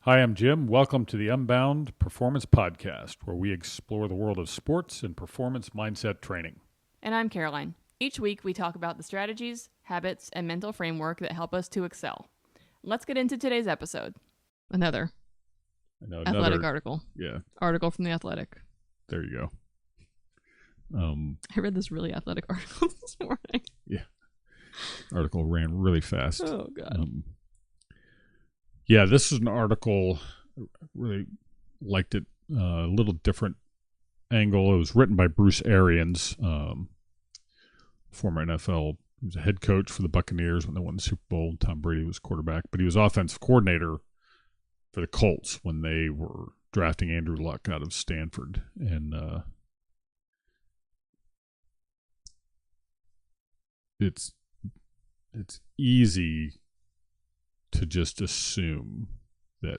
Hi, I'm Jim. Welcome to the Unbound Performance Podcast, where we explore the world of sports and performance mindset training. And I'm Caroline. Each week we talk about the strategies, habits, and mental framework that help us to excel. Let's get into today's episode. Another athletic article. Yeah. Article from The Athletic. There you go. I read this really athletic article this morning. Yeah. Article ran really fast. Oh, God. Yeah, this is an article. I really liked it. A little different angle. It was written by Bruce Arians, former NFL. He was a head coach for the Buccaneers when they won the Super Bowl. Tom Brady was quarterback, but he was offensive coordinator for the Colts when they were drafting Andrew Luck out of Stanford. And it's easy to just assume that,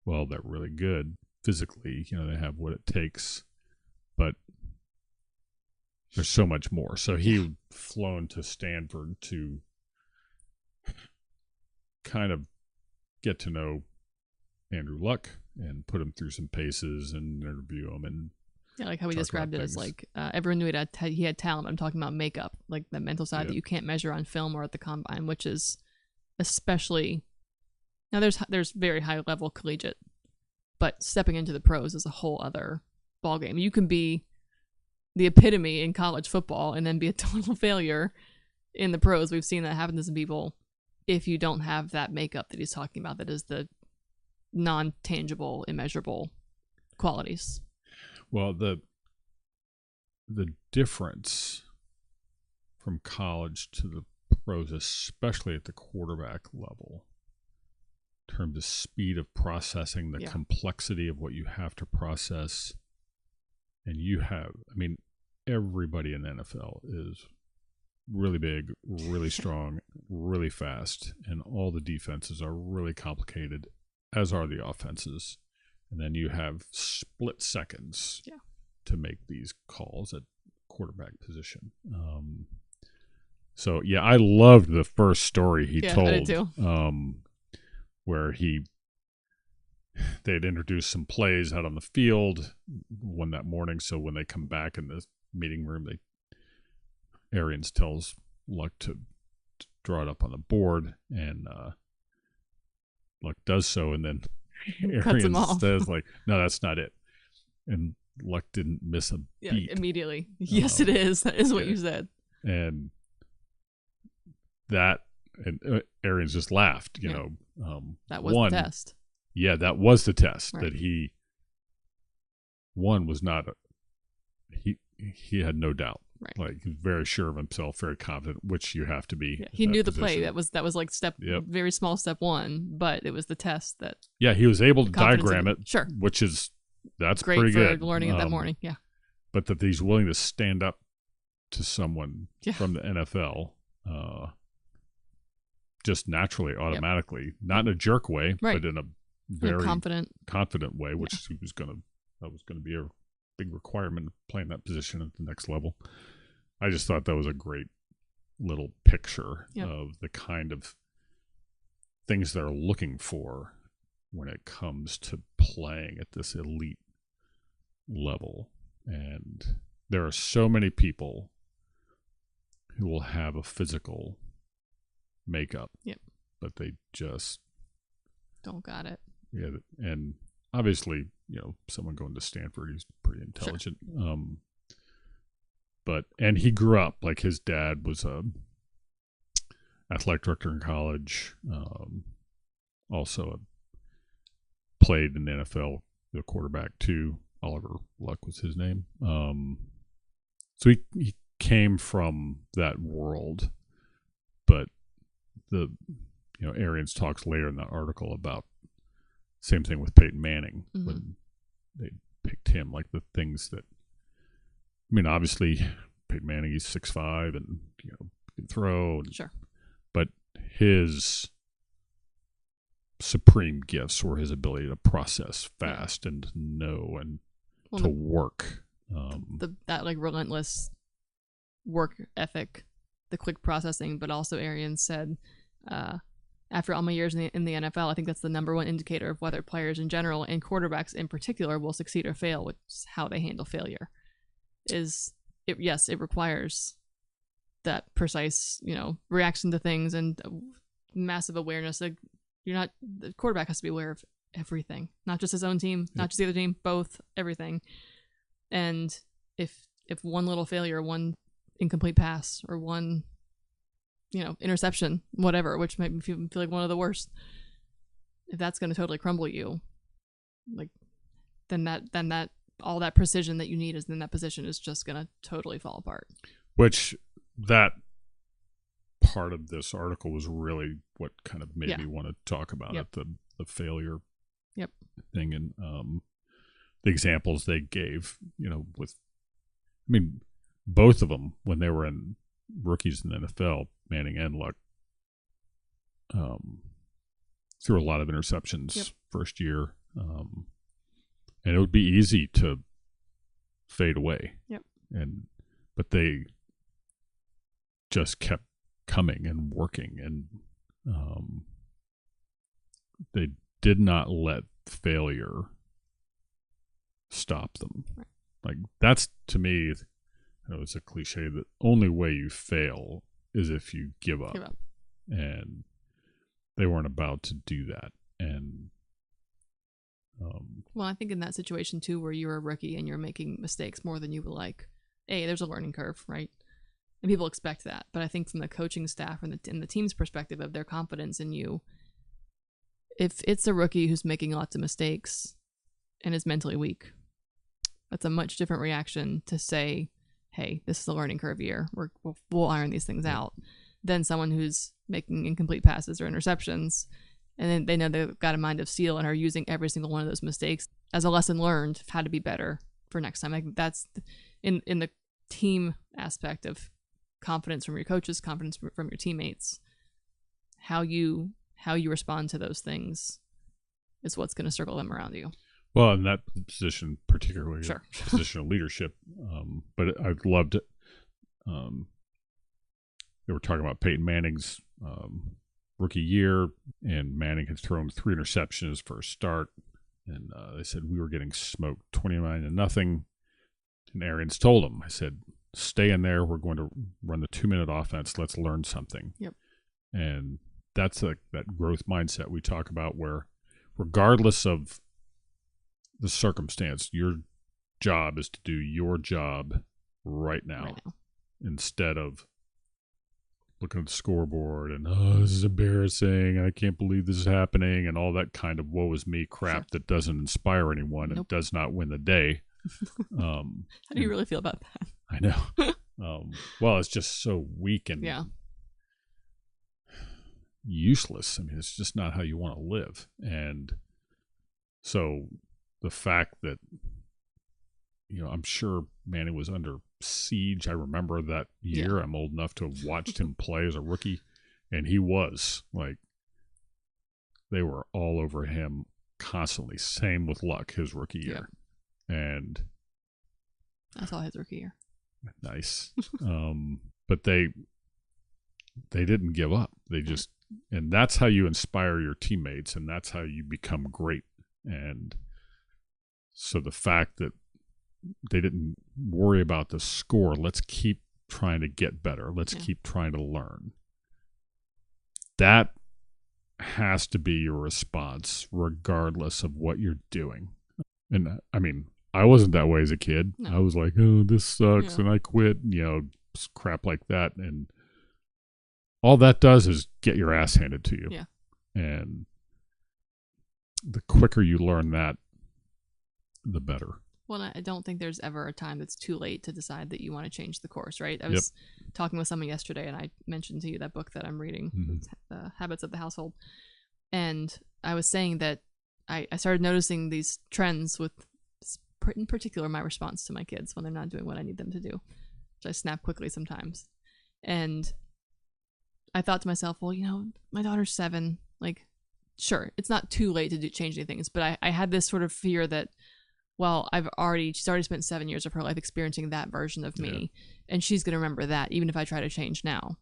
well, they're really good physically, they have what it takes, but there's so much more. So he flown to Stanford to kind of get to know Andrew Luck and put him through some paces and interview him. And yeah, like how he described it as like everyone knew he had talent. I'm talking about makeup, like the mental side that you can't measure on film or at the combine, which is especially now there's very high level collegiate, but stepping into the pros is a whole other ballgame. You can be the epitome in college football and then be a total failure in the pros. We've seen that happen to some people if you don't have that makeup that he's talking about, that is the non-tangible, immeasurable qualities. Well, the difference from college to the pros, especially at the quarterback level, in terms of speed of processing, the complexity of what you have to process, and everybody in the NFL is really big, really strong, really fast, and all the defenses are really complicated, as are the offenses. And then you have split seconds to make these calls at quarterback position. So, I loved the first story he told. I did too. Where they'd introduced some plays out on the field one that morning. So when they come back in the meeting room, Arians tells Luck to draw it up on the board, and Luck does so, and then Arians says, no, that's not it. And Luck didn't miss a beat. Immediately. Yes, it is. That is what you said. And Arians just laughed, that was the test. Yeah, that was the test. Right. That he was not he had no doubt. Right. Like, he's very sure of himself, very confident, which you have to be. Yeah, he knew the play. That was like very small step one, but it was the test that. Yeah, he was able to diagram it. Sure. Which is that's great pretty for good. Learning it that morning. Yeah. But that he's willing to stand up to someone from the NFL, just naturally, automatically, not in a jerk way, but in a very confident way, which that was going to be a big requirement of playing that position at the next level. I just thought that was a great little picture of the kind of things they're looking for when it comes to playing at this elite level. And there are so many people who will have a physical makeup, but they just don't got it. Yeah, and obviously, someone going to Stanford, he's pretty intelligent. Sure. And he grew up, like, his dad was a athletic director in college, also played in the NFL, the quarterback too. Oliver Luck was his name. So he came from that world, but Arians talks later in that article about same thing with Peyton Manning when they picked him, like the things that, obviously Peyton Manning, he's 6'5" and can throw. Sure. But his supreme gifts were his ability to process fast and know and to work. That relentless work ethic, the quick processing, but also Arians said after all my years in the NFL, I think that's the number one indicator of whether players in general and quarterbacks in particular will succeed or fail, which is how they handle failure. It requires that precise, reaction to things and massive awareness. Like, the quarterback has to be aware of everything, not just his own team, not just the other team, both, everything. And if one little failure, one incomplete pass, or one interception, whatever, which might feel like one of the worst, if that's going to totally crumble you, like, then that all that precision that you need is in that position is just going to totally fall apart. Which that part of this article was really what kind of made me want to talk about it, the failure thing, and the examples they gave, both of them when they were in rookies in the NFL, Manning and Luck, threw a lot of interceptions first year, and it would be easy to fade away. But they just kept coming and working, and they did not let failure stop them. Like, that's, to me, it's a cliche, the only way you fail is if you give up. And they weren't about to do that. And well, I think in that situation too, where you're a rookie and you're making mistakes more than you would like, there's a learning curve, right? And people expect that. But I think from the coaching staff and the team's perspective of their confidence in you, if it's a rookie who's making lots of mistakes and is mentally weak, that's a much different reaction to say, hey, this is a learning curve year. We'll iron these things out, than someone who's making incomplete passes or interceptions, and then they know they've got a mind of steel and are using every single one of those mistakes as a lesson learned of how to be better for next time. Like, that's in the team aspect of confidence from your coaches, confidence from your teammates. How you respond to those things is what's going to circle them around you. Well, in that position, particularly, position of leadership. But I loved it. They were talking about Peyton Manning's rookie year, and Manning had thrown 3 interceptions for a start, and they said we were getting smoked 29-0. And Arians told him, I said, stay in there. We're going to run the 2-minute offense. Let's learn something. And that's that growth mindset we talk about, where regardless of the circumstance, your job is to do your job right now. Instead of looking at the scoreboard and, this is embarrassing, I can't believe this is happening, and all that kind of woe is me crap that doesn't inspire anyone and does not win the day. How do you really feel about that? I know. Well, it's just so weak and useless. I mean, it's just not how you want to live. And so the fact that, I'm sure Manning was under siege. I remember that year. I'm old enough to have watched him play as a rookie, and he was like, they were all over him constantly. Same with Luck, his rookie year. And I saw his rookie year. Nice. But they didn't give up. They just, and that's how you inspire your teammates, and that's how you become great. And so the fact that they didn't worry about the score, let's keep trying to get better. Let's keep trying to learn. That has to be your response regardless of what you're doing. And I mean, I wasn't that way as a kid. I was like, oh, this sucks, and I quit, crap like that. And all that does is get your ass handed to you. And the quicker you learn that, the better. Well, I don't think there's ever a time that's too late to decide that you want to change the course, right? I was talking with someone yesterday, and I mentioned to you that book that I'm reading, Habits of the Household. And I was saying that I started noticing these trends with, in particular, my response to my kids when they're not doing what I need them to do, which I snap quickly sometimes. And I thought to myself, well, my daughter's 7. Like, sure, it's not too late to change anything. But I had this sort of fear that, well, she's already spent 7 years of her life experiencing that version of me, and she's going to remember that even if I try to change now.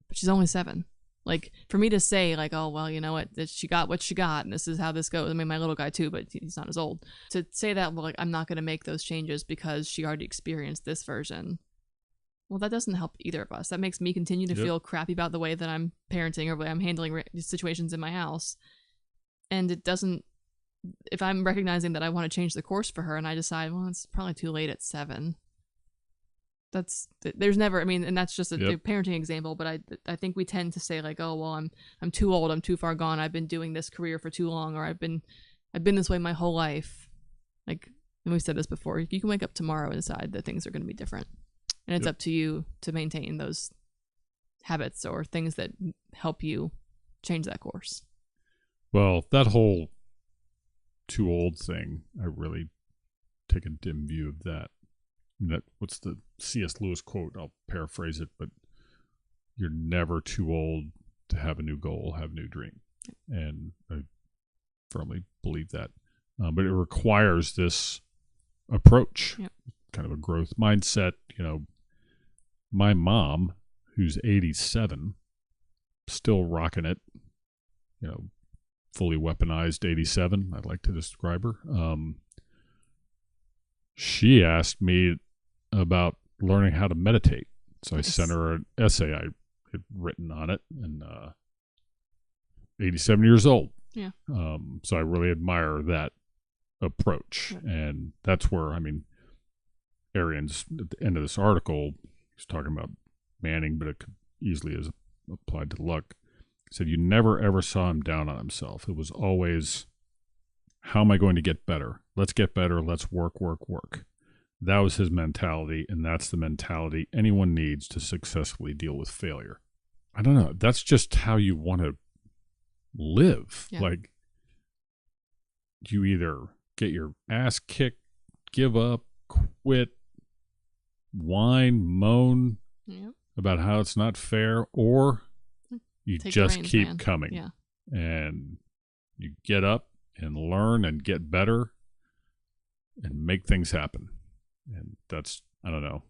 But she's only 7. Like, for me to say, like, oh, well, you know what, she got what she got, and this is how this goes. I mean, my little guy too, but he's not as old. To say that, well, like, I'm not going to make those changes because she already experienced this version. Well, that doesn't help either of us. That makes me continue to feel crappy about the way that I'm parenting or the way I'm handling situations in my house. And it doesn't, if I'm recognizing that I want to change the course for her and I decide, well, it's probably too late at 7. There's never, I mean, and that's just a parenting example, but I think we tend to say like, oh, well, I'm too old, I'm too far gone, I've been doing this career for too long, or I've been this way my whole life. Like, and we've said this before, you can wake up tomorrow and decide that things are going to be different. And it's up to you to maintain those habits or things that help you change that course. Well, that whole too old thing, I really take a dim view of that. What's the C.S. Lewis quote? I'll paraphrase it, but you're never too old to have a new goal, have a new dream. And I firmly believe that. But it requires this approach, kind of a growth mindset. You know, my mom, who's 87, still rocking it, you know, fully weaponized 87, I'd like to describe her. She asked me about learning how to meditate. So I sent her an essay I had written on it, and 87 years old. Yeah. So I really admire that approach. And that's where, I mean, Arians, at the end of this article, he's talking about Manning, but it could easily is applied to Luck. He said, you never, ever saw him down on himself. It was always, how am I going to get better? Let's get better. Let's work. That was his mentality, and that's the mentality anyone needs to successfully deal with failure. I don't know. That's just how you want to live. Yeah. Like, you either get your ass kicked, give up, quit, whine, moan about how it's not fair, or you just keep coming. Yeah. And you get up and learn and get better and make things happen. And that's, I don't know,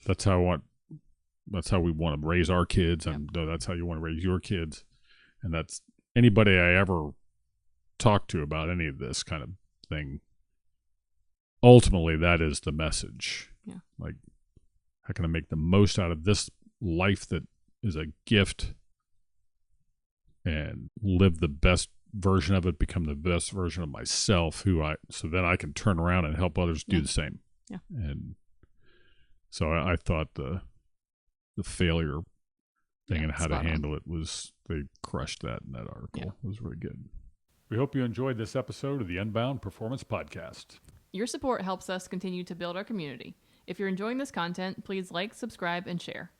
that's how we want to raise our kids. And that's how you want to raise your kids. And that's anybody I ever talk to about any of this kind of thing. Ultimately, that is the message. Yeah. Like, how can I make the most out of this life that is a gift and live the best version of it, become the best version of myself, so then I can turn around and help others do the same. Yeah. And so I thought the failure thing and how to handle it they crushed that in that article. Yeah. It was really good. We hope you enjoyed this episode of the Unbound Performance Podcast. Your support helps us continue to build our community. If you're enjoying this content, please like, subscribe, and share.